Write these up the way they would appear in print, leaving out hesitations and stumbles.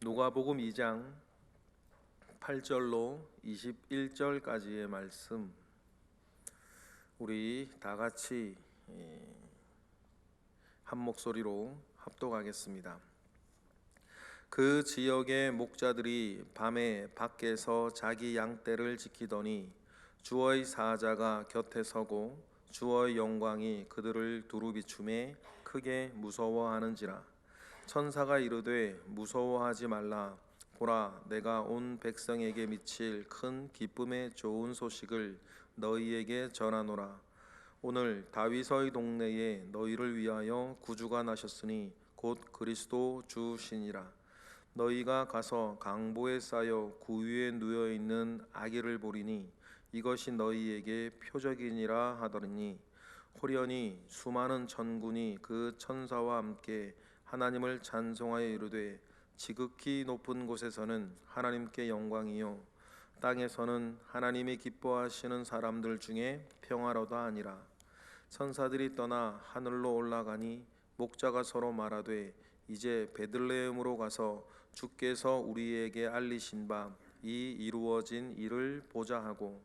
누가복음 2장 8절로 21절까지의 말씀, 우리 다 같이 한 목소리로 합독하겠습니다. 그 지역의 목자들이 밤에 밖에서 자기 양떼를 지키더니 주의 사자가 곁에 서고 주의 영광이 그들을 두루 비추매 크게 무서워하는지라. 천사가 이르되 무서워하지 말라. 보라, 내가 온 백성에게 미칠 큰 기쁨의 좋은 소식을 너희에게 전하노라. 오늘 다윗의 동네에 너희를 위하여 구주가 나셨으니 곧 그리스도 주시니라. 너희가 가서 강보에 쌓여 구유에 누워 있는 아기를 보리니 이것이 너희에게 표적이니라 하더니, 호련히 수많은 천군이 그 천사와 함께 하나님을 찬송하여 이르되, 지극히 높은 곳에서는 하나님께 영광이요 땅에서는 하나님이 기뻐하시는 사람들 중에 평화로다 하니라. 천사들이 떠나 하늘로 올라가니 목자가 서로 말하되, 이제 베들레헴으로 가서 주께서 우리에게 알리신 바 이 이루어진 일을 보자 하고,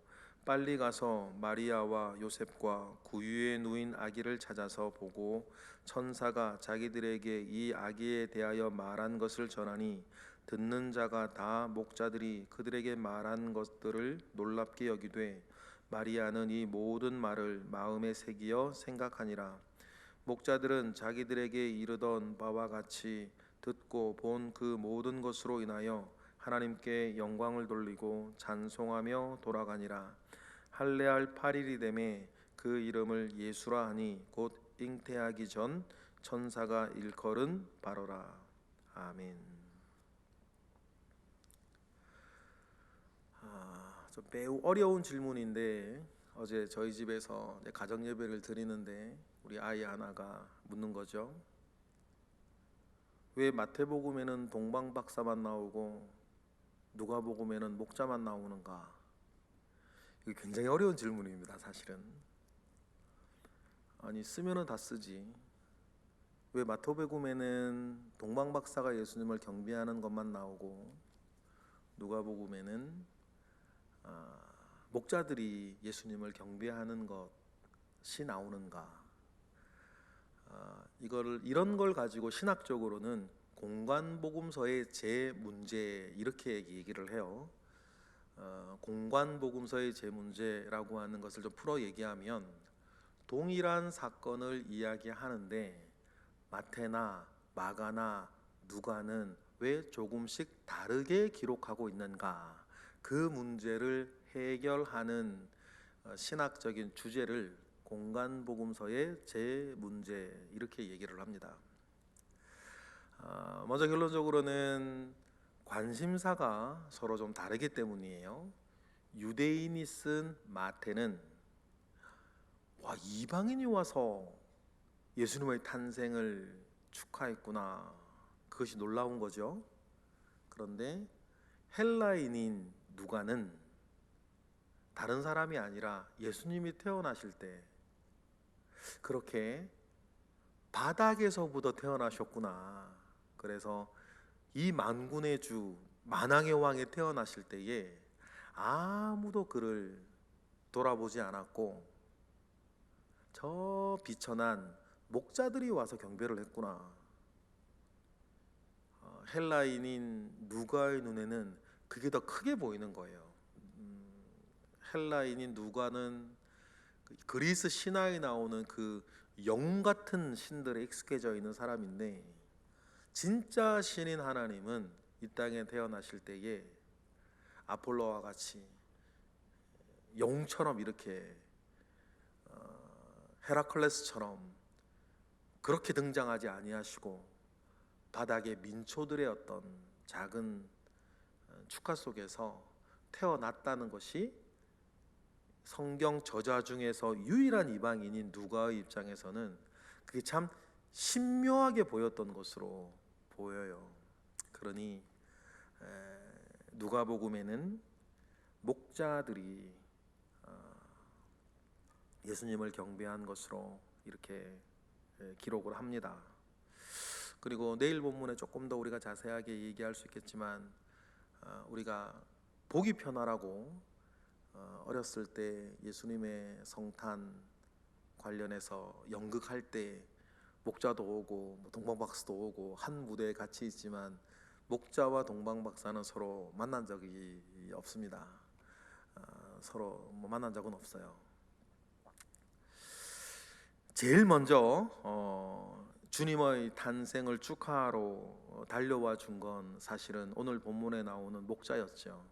빨리 가서 마리아와 요셉과 구유에 누인 아기를 찾아서 보고 천사가 자기들에게 이 아기에 대하여 말한 것을 전하니, 듣는 자가 다 목자들이 그들에게 말한 것들을 놀랍게 여기되 마리아는 이 모든 말을 마음에 새기어 생각하니라. 목자들은 자기들에게 이르던 바와 같이 듣고 본 그 모든 것으로 인하여 하나님께 영광을 돌리고 찬송하며 돌아가니라. 할례할 8일이 되매 그 이름을 예수라 하니 곧 잉태하기 전 천사가 일컬은 바로라. 아멘. 좀 매우 어려운 질문인데, 어제 저희 집에서 가정 예배를 드리는데 우리 아이 하나가 묻는 거죠. 왜 마태복음에는 동방박사만 나오고 누가복음에는 목자만 나오는가? 이게 굉장히 어려운 질문입니다. 사실은 아니, 쓰면은 다 쓰지. 왜 마태복음에는 동방박사가 예수님을 경배하는 것만 나오고 누가복음에는 목자들이 예수님을 경배하는 것이 나오는가? 이런 걸 가지고 신학적으로는 공관복음서의 제문제, 이렇게 얘기를 해요. 공관복음서의 제문제라고 하는 것을 좀 풀어 얘기하면, 동일한 사건을 이야기하는데 마태나 마가나 누가는 왜 조금씩 다르게 기록하고 있는가, 그 문제를 해결하는 신학적인 주제를 공관복음서의 제문제, 이렇게 얘기를 합니다. 먼저 결론적으로는 관심사가 서로 좀 다르기 때문이에요. 유대인이 쓴 마태는 이방인이 와서 예수님의 탄생을 축하했구나, 그것이 놀라운 거죠. 그런데 헬라인인 누가는 다른 사람이 아니라 예수님이 태어나실 때 그렇게 바닥에서부터 태어나셨구나, 그래서 이 만군의 주 만왕의 왕이 태어나실 때에 아무도 그를 돌아보지 않았고 저 비천한 목자들이 와서 경배를 했구나. 헬라인인 누가의 눈에는 그게 더 크게 보이는 거예요. 헬라인인 누가는 그리스 신화에 나오는 그 영 같은 신들에 익숙해져 있는 사람인데, 진짜 신인 하나님은 이 땅에 태어나실 때에 아폴로와 같이 영처럼 이렇게 헤라클레스처럼 그렇게 등장하지 아니하시고 바닥에 민초들의 어떤 작은 축하 속에서 태어났다는 것이 성경 저자 중에서 유일한 이방인인 누가의 입장에서는 그게 참 신묘하게 보였던 것으로 보여요. 그러니 누가복음에는 목자들이 예수님을 경배한 것으로 이렇게 기록을 합니다. 그리고 내일 본문에 조금 더 우리가 자세하게 얘기할 수 있겠지만 우리가 보기 편하라고 어렸을 때 예수님의 성탄 관련해서 연극할 때 목자도 오고 동방박사도 오고 한 무대에 같이 있지만 목자와 동방박사는 서로 만난 적이 없습니다. 서로 만난 적은 없어요. 제일 먼저 주님의 탄생을 축하하러 달려와 준 건 사실은 오늘 본문에 나오는 목자였죠.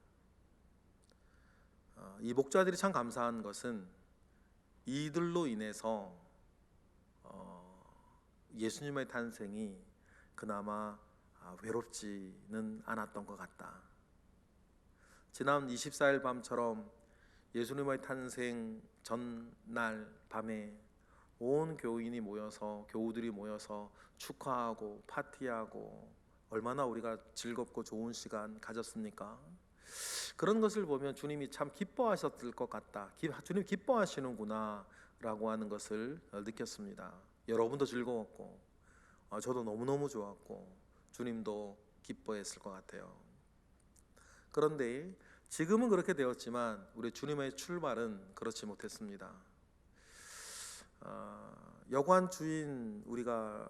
이 목자들이 참 감사한 것은 이들로 인해서 예수님의 탄생이 그나마 외롭지는 않았던 것 같다. 지난 24일 밤처럼 예수님의 탄생 전날 밤에 온 교우들이 모여서 축하하고 파티하고 얼마나 우리가 즐겁고 좋은 시간 가졌습니까? 그런 것을 보면 주님이 참 기뻐하셨을 것 같다. 주님 기뻐하시는구나 라고 하는 것을 느꼈습니다. 여러분도 즐거웠고 저도 너무너무 좋았고 주님도 기뻐했을 것 같아요. 그런데 지금은 그렇게 되었지만 우리 주님의 출발은 그렇지 못했습니다. 여관 주인 우리가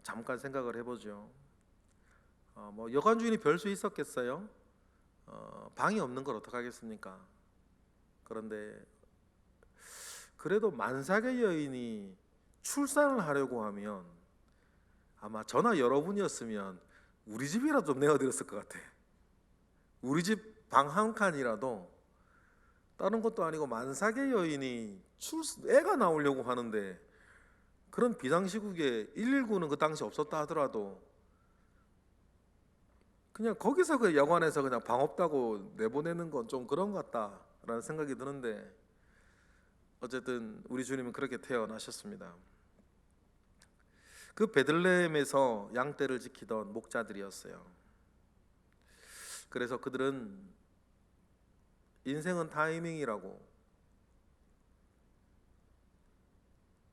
잠깐 생각을 해보죠. 여관 주인이 별 수 있었겠어요? 방이 없는 걸 어떡하겠습니까? 그런데 그래도 만삭의 여인이 출산을 하려고 하면 아마 저나 여러분이었으면 우리 집이라도 좀 내어드렸을 것 같아. 우리 집 방 한 칸이라도, 다른 것도 아니고 만삭의 여인이 애가 나오려고 하는데 그런 비상시국에 119는 그 당시 없었다 하더라도 그냥 거기서 그 여관에서 그냥 방 없다고 내보내는 건 좀 그런 것 같다라는 생각이 드는데, 어쨌든 우리 주님은 그렇게 태어나셨습니다. 그 베들레헴에서 양떼를 지키던 목자들이었어요. 그래서 그들은 인생은 타이밍이라고,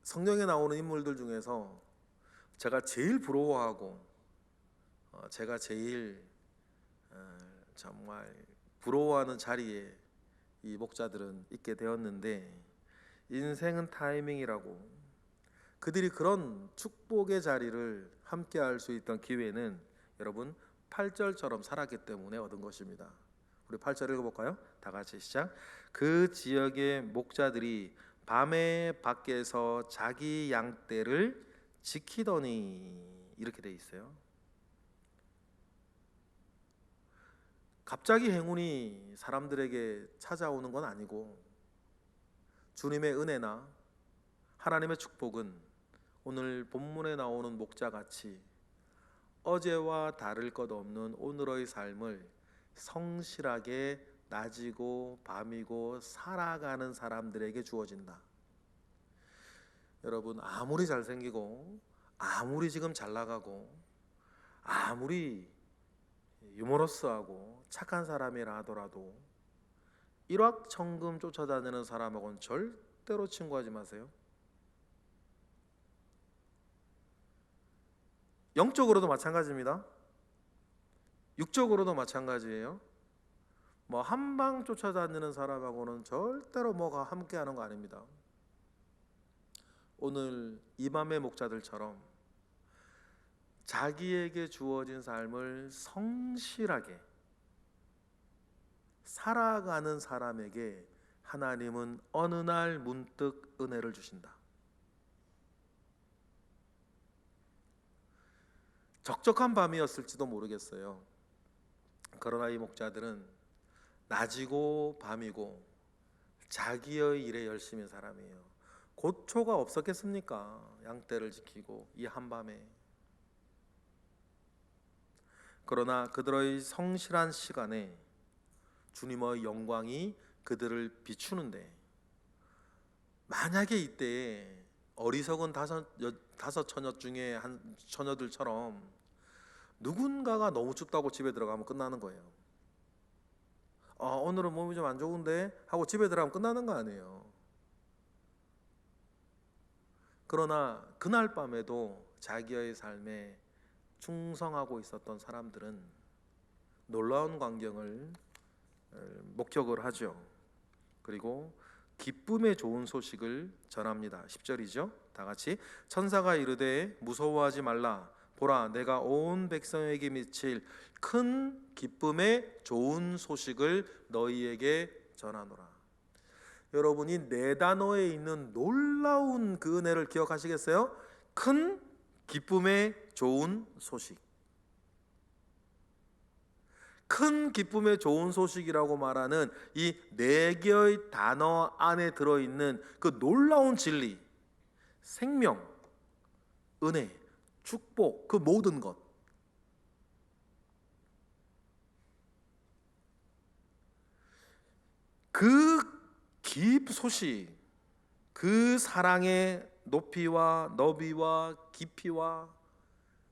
성경에 나오는 인물들 중에서 제가 제일 부러워하고 제가 제일 정말 부러워하는 자리에 이 목자들은 있게 되었는데, 인생은 타이밍이라고, 그들이 그런 축복의 자리를 함께 할 수 있던 기회는 여러분 8절처럼 살았기 때문에 얻은 것입니다. 우리 8절 읽어볼까요? 다 같이 시작. 그 지역의 목자들이 밤에 밖에서 자기 양떼를 지키더니, 이렇게 돼 있어요. 갑자기 행운이 사람들에게 찾아오는 건 아니고, 주님의 은혜나 하나님의 축복은 오늘 본문에 나오는 목자같이 어제와 다를 것 없는 오늘의 삶을 성실하게 낮이고 밤이고 살아가는 사람들에게 주어진다. 여러분, 아무리 잘생기고 아무리 지금 잘나가고 아무리 유머러스하고 착한 사람이라 하더라도 일확천금 쫓아다니는 사람하고는 절대로 친구하지 마세요. 영적으로도 마찬가지입니다. 육적으로도 마찬가지예요. 한방 쫓아다니는 사람하고는 절대로 뭐가 함께하는 거 아닙니다. 오늘 이 밤의 목자들처럼 자기에게 주어진 삶을 성실하게 살아가는 사람에게 하나님은 어느 날 문득 은혜를 주신다. 적적한 밤이었을지도 모르겠어요. 그러나 이 목자들은 낮이고 밤이고 자기의 일에 열심인 사람이에요. 고초가 없었겠습니까? 양떼를 지키고 이 한밤에. 그러나 그들의 성실한 시간에 주님의 영광이 그들을 비추는데, 만약에 이때에 어리석은 다섯 처녀 중에 한 처녀들처럼 누군가가 너무 춥다고 집에 들어가면 끝나는 거예요. 오늘은 몸이 좀 안 좋은데 하고 집에 들어가면 끝나는 거 아니에요. 그러나 그날 밤에도 자기의 삶에 충성하고 있었던 사람들은 놀라운 광경을 목격을 하죠. 그리고 기쁨의 좋은 소식을 전합니다. 10절이죠. 다 같이 천사가 이르되 무서워하지 말라. 보라, 내가 온 백성에게 미칠 큰 기쁨의 좋은 소식을 너희에게 전하노라. 여러분이 네 단어에 있는 놀라운 그 은혜를 기억하시겠어요? 큰 기쁨의 좋은 소식. 큰 기쁨의 좋은 소식이라고 말하는 이 네 개의 단어 안에 들어있는 그 놀라운 진리, 생명, 은혜, 축복, 그 모든 것, 그 깊 소식, 그 사랑의 높이와 너비와 깊이와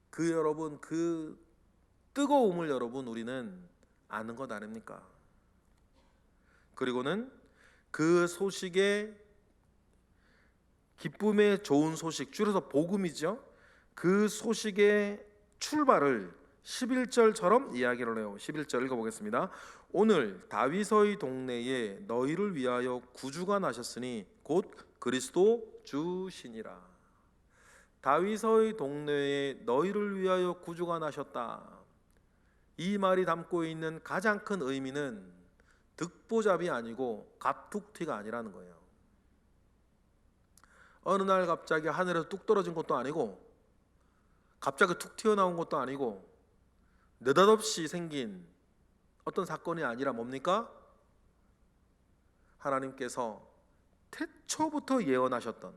그 여러분 그 뜨거움을 여러분 우리는 아는 것 아닙니까? 그리고는 그 소식의 기쁨의 좋은 소식, 줄여서 복음이죠. 그 소식의 출발을 11절처럼 이야기를 해요. 11절 읽어보겠습니다. 오늘 다윗의 동네에 너희를 위하여 구주가 나셨으니 곧 그리스도 주시니라. 다윗의 동네에 너희를 위하여 구주가 나셨다. 이 말이 담고 있는 가장 큰 의미는 득보잡이 아니고 갑툭튀가 아니라는 거예요. 어느 날 갑자기 하늘에서 뚝 떨어진 것도 아니고 갑자기 툭 튀어나온 것도 아니고 느닷없이 생긴 어떤 사건이 아니라 뭡니까? 하나님께서 태초부터 예언하셨던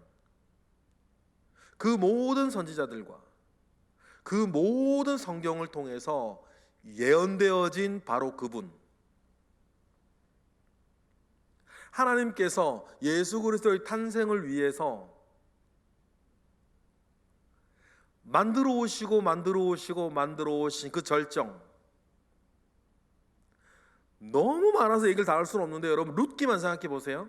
그 모든 선지자들과 그 모든 성경을 통해서 예언되어진 바로 그분, 하나님께서 예수 그리스도의 탄생을 위해서 만들어 오신 그 절정, 너무 많아서 얘기를 다 할 수는 없는데 여러분 룻기만 생각해 보세요.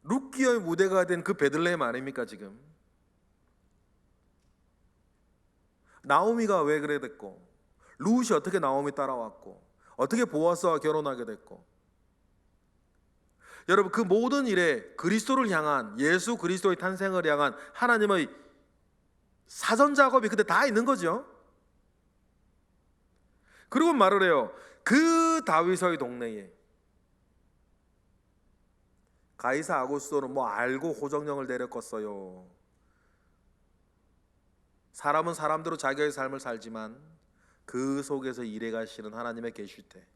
룻기의 무대가 된 그 베들레헴 아닙니까? 지금 나오미가 왜 그래 됐고, 룻이 어떻게 나오미 따라왔고, 어떻게 보아스와 결혼하게 됐고, 여러분 그 모든 일에 그리스도를 향한, 예수 그리스도의 탄생을 향한 하나님의 사전 작업이 그때 다 있는 거죠. 그리고 말을 해요. 그 다윗의 동네에 가이사 아구스도는 뭐 알고 호정령을 내렸겠어요. 사람은 사람대로 자기의 삶을 살지만 그 속에서 일해 가시는 하나님의 계실 때,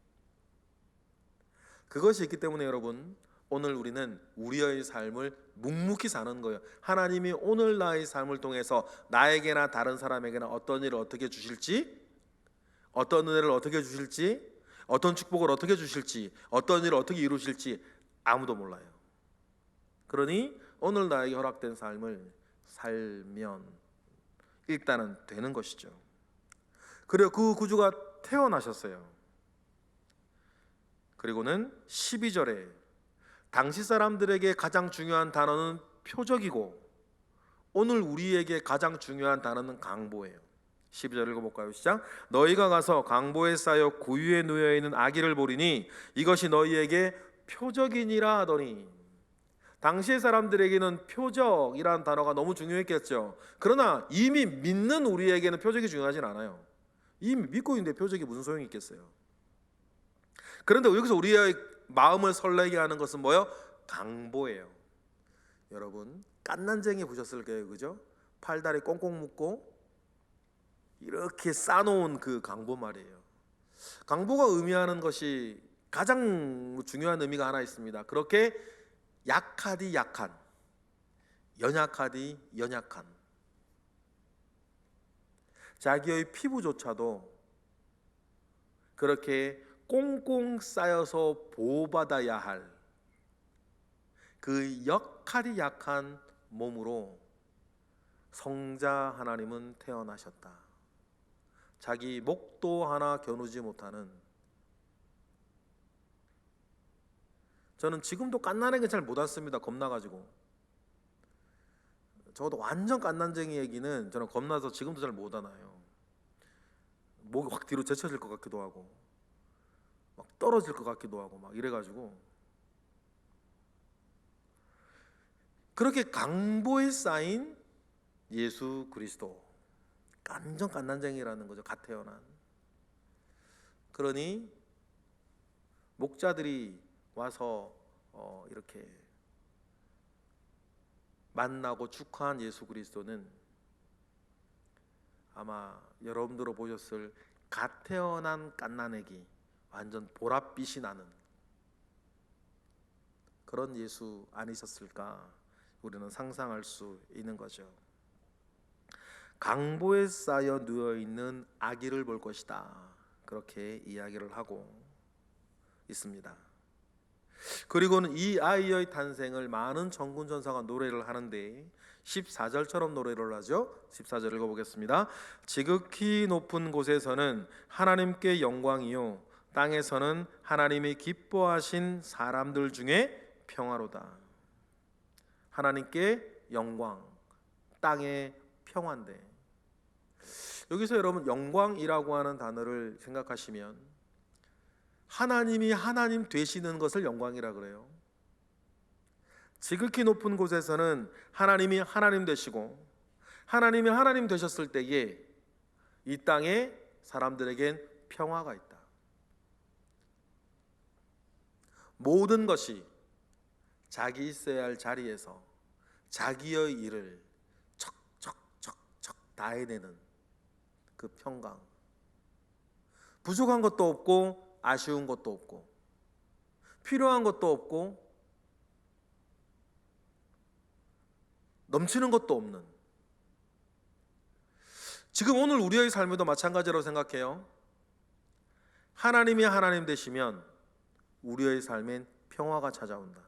그것이 있기 때문에 여러분 오늘 우리는 우리의 삶을 묵묵히 사는 거예요. 하나님이 오늘 나의 삶을 통해서 나에게나 다른 사람에게나 어떤 일을 어떻게 주실지, 어떤 은혜를 어떻게 주실지, 어떤 축복을 어떻게 주실지, 어떤 일을 어떻게 이루실지 아무도 몰라요. 그러니 오늘 나에게 허락된 삶을 살면 일단은 되는 것이죠. 그리고 그 구주가 태어나셨어요. 그리고는 12절에 당시 사람들에게 가장 중요한 단어는 표적이고 오늘 우리에게 가장 중요한 단어는 강보예요. 12절 읽어볼까요? 시작. 너희가 가서 강보에 쌓여 구유에 누워 있는 아기를 보리니 이것이 너희에게 표적이니라 하더니, 당시의 사람들에게는 표적이라는 단어가 너무 중요했겠죠. 그러나 이미 믿는 우리에게는 표적이 중요하진 않아요. 이미 믿고 있는데 표적이 무슨 소용이 있겠어요. 그런데 여기서 우리의 마음을 설레게 하는 것은 뭐예요? 강보예요. 여러분 깐난쟁이 보셨을 거예요, 그죠? 팔다리 꽁꽁 묶고 이렇게 싸놓은 그 강보 말이에요. 강보가 의미하는 것이 가장 중요한 의미가 하나 있습니다. 그렇게 약하디 약한, 연약하디 연약한, 자기의 피부조차도 그렇게 꽁꽁 쌓여서 보호받아야 할 그 역할이 약한 몸으로 성자 하나님은 태어나셨다. 자기 목도 하나 겨누지 못하는, 저는 지금도 갓난에게 잘 못 왔습니다. 겁나가지고. 적어도 완전 깐난쟁이 얘기는 저는 겁나서 지금도 잘 못하나요. 목이 확 뒤로 제쳐질 것 같기도 하고 막 떨어질 것 같기도 하고 막 이래가지고, 그렇게 강보에 쌓인 예수 그리스도, 완전 깐난쟁이라는 거죠. 갓 태어난. 그러니 목자들이 와서 이렇게 만나고 축하한 예수 그리스도는 아마 여러분들도 보셨을 갓 태어난 갓난애기, 완전 보랏빛이 나는 그런 예수 아니셨을까 우리는 상상할 수 있는 거죠. 강보에 쌓여 누워있는 아기를 볼 것이다, 그렇게 이야기를 하고 있습니다. 그리고는 이 아이의 탄생을 많은 정군전사가 노래를 하는데 14절처럼 노래를 하죠. 14절 읽어보겠습니다. 지극히 높은 곳에서는 하나님께 영광이요, 땅에서는 하나님이 기뻐하신 사람들 중에 평화로다. 하나님께 영광, 땅에 평화인데, 여기서 여러분 영광이라고 하는 단어를 생각하시면 하나님이 하나님 되시는 것을 영광이라 그래요. 지극히 높은 곳에서는 하나님이 하나님 되시고, 하나님이 하나님 되셨을 때에 이 땅에 사람들에겐 평화가 있다. 모든 것이 자기 있어야 할 자리에서 자기의 일을 척척척척 다 해내는 그 평강, 부족한 것도 없고 아쉬운 것도 없고 필요한 것도 없고 넘치는 것도 없는, 지금 오늘 우리의 삶에도 마찬가지라고 생각해요. 하나님이 하나님 되시면 우리의 삶엔 평화가 찾아온다.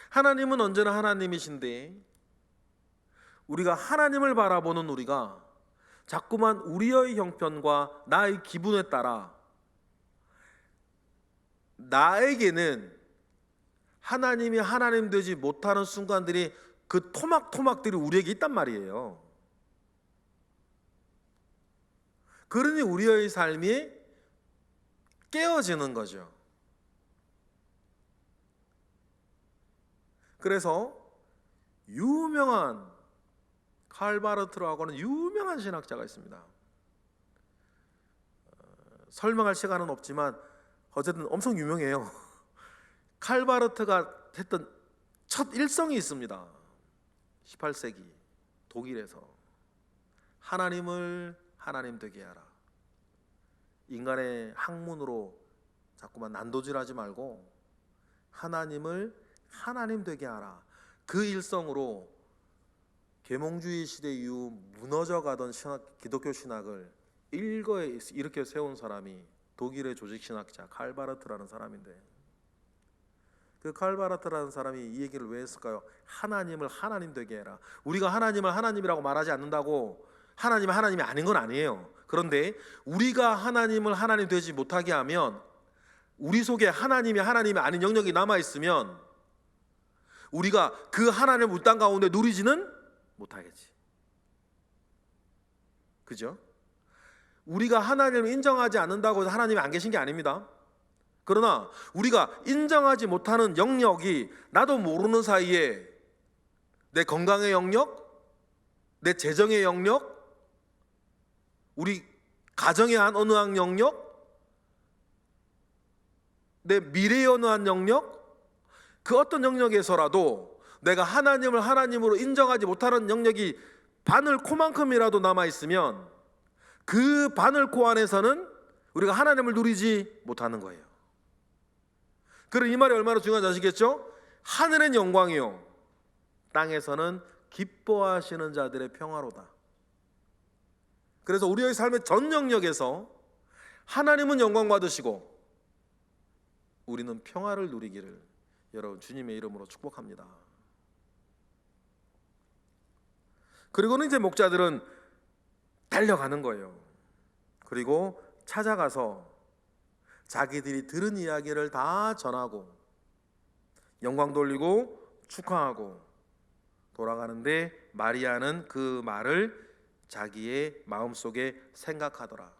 하나님은 언제나 하나님이신데 우리가 하나님을 바라보는 우리가 자꾸만 우리의 형편과 나의 기분에 따라 나에게는 하나님이 하나님 되지 못하는 순간들이, 그 토막토막들이 우리에게 있단 말이에요. 그러니 우리의 삶이 깨어지는 거죠. 그래서 유명한 칼바르트라고 하는 유명한 신학자가 있습니다. 설명할 시간은 없지만 어쨌든 엄청 유명해요. 칼바르트가 했던 첫 일성이 있습니다. 18세기 독일에서 하나님을 하나님 되게 하라. 인간의 학문으로 자꾸만 난도질하지 말고 하나님을 하나님 되게 하라. 그 일성으로 계몽주의 시대 이후 무너져가던 기독교 신학을 일으켜 세운 사람이 독일의 조직신학자 칼바르트라는 사람인데, 그 칼바르트라는 사람이 이 얘기를 왜 했을까요? 하나님을 하나님 되게 해라. 우리가 하나님을 하나님이라고 말하지 않는다고 하나님이 하나님이 아닌 건 아니에요. 그런데 우리가 하나님을 하나님 되지 못하게 하면, 우리 속에 하나님이 아닌 영역이 남아있으면 우리가 그 하나님을 우리 땅 가운데 누리지는 못하겠지. 그죠? 우리가 하나님을 인정하지 않는다고 해서 하나님이 안 계신 게 아닙니다. 그러나 우리가 인정하지 못하는 영역이 나도 모르는 사이에 내 건강의 영역, 내 재정의 영역, 우리 가정의 어느 한 영역, 내 미래의 어느 한 영역, 그 어떤 영역에서라도 내가 하나님을 하나님으로 인정하지 못하는 영역이 바늘코만큼이라도 남아있으면 그 바늘코 안에서는 우리가 하나님을 누리지 못하는 거예요. 그럼 이 말이 얼마나 중요한지 아시겠죠? 하늘은 영광이요, 땅에서는 기뻐하시는 자들의 평화로다. 그래서 우리의 삶의 전 영역에서 하나님은 영광 받으시고 우리는 평화를 누리기를 여러분 주님의 이름으로 축복합니다. 그리고는 이제 목자들은 달려가는 거예요. 그리고 찾아가서 자기들이 들은 이야기를 다 전하고 영광 돌리고 축하하고 돌아가는데 마리아는 그 말을 자기의 마음속에 생각하더라.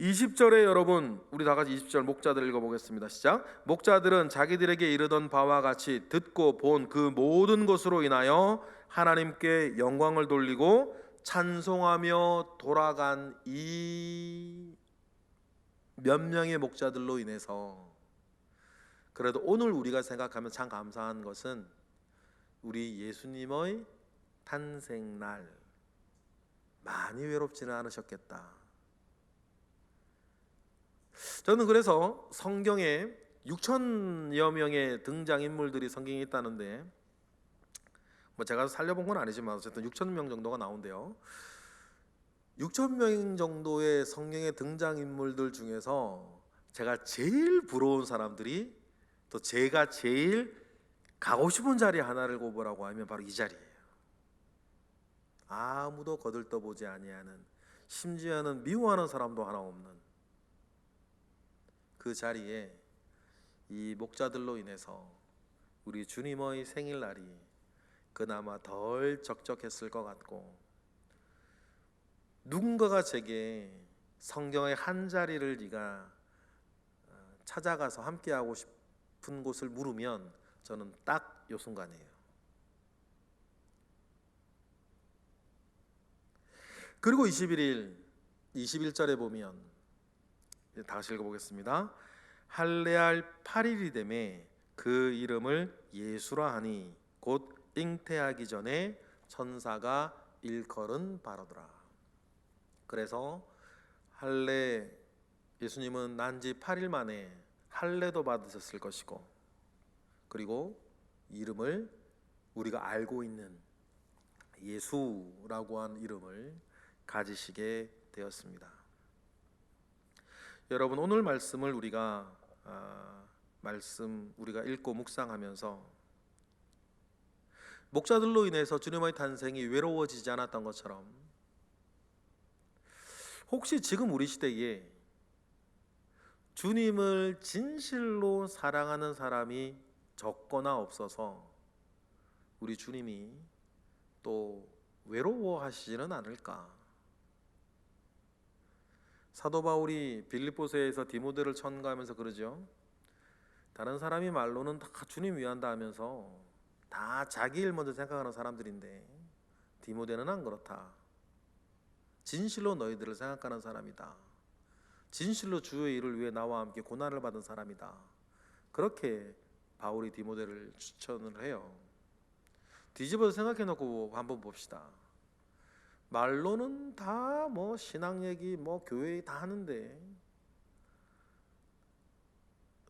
20절에 여러분, 우리 다 같이 20절 목자들 읽어보겠습니다. 시작. 목자들은 자기들에게 이르던 바와 같이 듣고 본 그 모든 것으로 인하여 하나님께 영광을 돌리고 찬송하며 돌아간 이 몇 명의 목자들로 인해서, 그래도 오늘 우리가 생각하면 참 감사한 것은 우리 예수님의 탄생날 많이 외롭지는 않으셨겠다. 저는 그래서 성경에 6천여 명의 등장인물들이 성경에 있다는데, 뭐 제가 살려본 건 아니지만 어쨌든 6천 명 정도가 나온대요. 6천 명 정도의 성경의 등장인물들 중에서 제가 제일 부러운 사람들이, 또 제가 제일 가고 싶은 자리 하나를 꼽으라고 하면 바로 이 자리예요. 아무도 거들떠보지 아니하는, 심지어는 미워하는 사람도 하나 없는 그 자리에 이 목자들로 인해서 우리 주님의 생일날이 그나마 덜 적적했을 것 같고, 누군가가 제게 성경의 한 자리를 네가 찾아가서 함께하고 싶은 곳을 물으면 저는 딱 요 순간이에요. 그리고 21절에 보면 다시 읽어보겠습니다. 할례할 8일이 되매 그 이름을 예수라 하니 곧 잉태하기 전에 천사가 일컬은 바로더라. 그래서 할례, 예수님은 난 지 8일 만에 할례도 받으셨을 것이고, 그리고 이름을 우리가 알고 있는 예수라고 한 이름을 가지시게 되었습니다. 여러분, 오늘 말씀을 우리가 읽고 묵상하면서 목자들로 인해서 주님의 탄생이 외로워지지 않았던 것처럼, 혹시 지금 우리 시대에 주님을 진실로 사랑하는 사람이 적거나 없어서 우리 주님이 또 외로워하시지는 않을까? 사도 바울이 빌립보서에서 디모데를 천가하면서 그러죠. 다른 사람이 말로는 다 주님 위한다 하면서 다 자기 일 먼저 생각하는 사람들인데 디모데는 안 그렇다. 진실로 너희들을 생각하는 사람이다. 진실로 주의 일을 위해 나와 함께 고난을 받은 사람이다. 그렇게 바울이 디모데를 추천을 해요. 뒤집어서 생각해놓고 한번 봅시다. 말로는 다 뭐 신앙 얘기, 뭐 교회 얘기 다 하는데,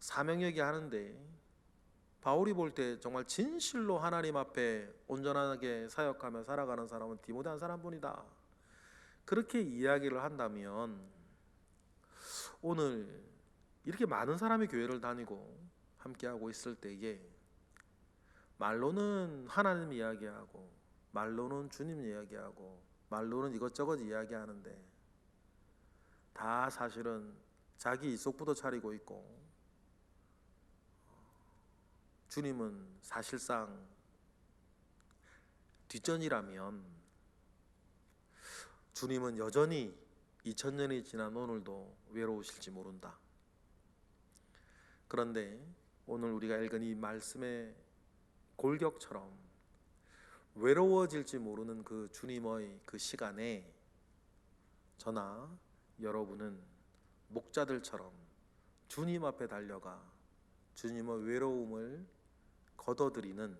사명 얘기 하는데, 바울이 볼 때 정말 진실로 하나님 앞에 온전하게 사역하며 살아가는 사람은 디모데 한 사람뿐이다. 그렇게 이야기를 한다면 오늘 이렇게 많은 사람이 교회를 다니고 함께하고 있을 때에 말로는 하나님 이야기하고, 말로는 주님 이야기하고, 말로는 이것저것 이야기하는데 다 사실은 자기 이속부터 차리고 있고, 주님은 사실상 뒷전이라면 주님은 여전히 2000년이 지난 오늘도 외로우실지 모른다. 그런데 오늘 우리가 읽은 이 말씀의 골격처럼 외로워질지 모르는 그 주님의 그 시간에 저나 여러분은 목자들처럼 주님 앞에 달려가 주님의 외로움을 걷어들이는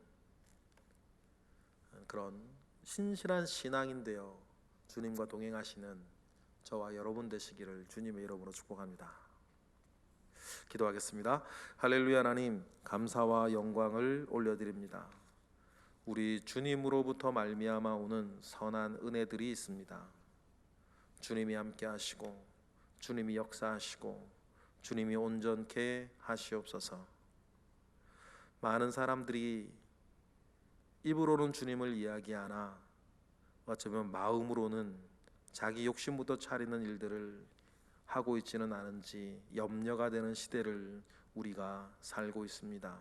그런 신실한 신앙인 되어 주님과 동행하시는 저와 여러분 되시기를 주님의 이름으로 축복합니다. 기도하겠습니다. 할렐루야. 하나님, 감사와 영광을 올려드립니다. 우리 주님으로부터 말미암아 오는 선한 은혜들이 있습니다. 주님이 함께 하시고, 주님이 역사하시고, 주님이 온전케 하시옵소서. 많은 사람들이 입으로는 주님을 이야기하나 어쩌면 마음으로는 자기 욕심부터 차리는 일들을 하고 있지는 않은지 염려가 되는 시대를 우리가 살고 있습니다.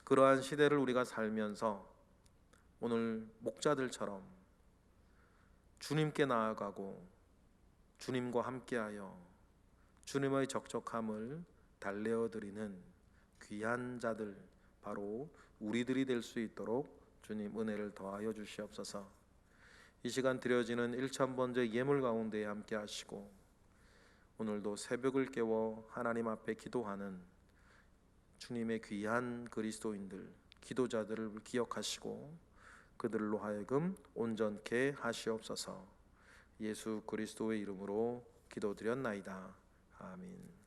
그러한 시대를 우리가 살면서 오늘 목자들처럼 주님께 나아가고 주님과 함께하여 주님의 적적함을 달래어 드리는 귀한 자들, 바로 우리들이 될 수 있도록 주님 은혜를 더하여 주시옵소서. 이 시간 드려지는 일천번제 예물 가운데 함께 하시고 오늘도 새벽을 깨워 하나님 앞에 기도하는 주님의 귀한 그리스도인들, 기도자들을 기억하시고 그들로 하여금 온전케 하시옵소서. 예수 그리스도의 이름으로 기도드렸나이다. 아멘.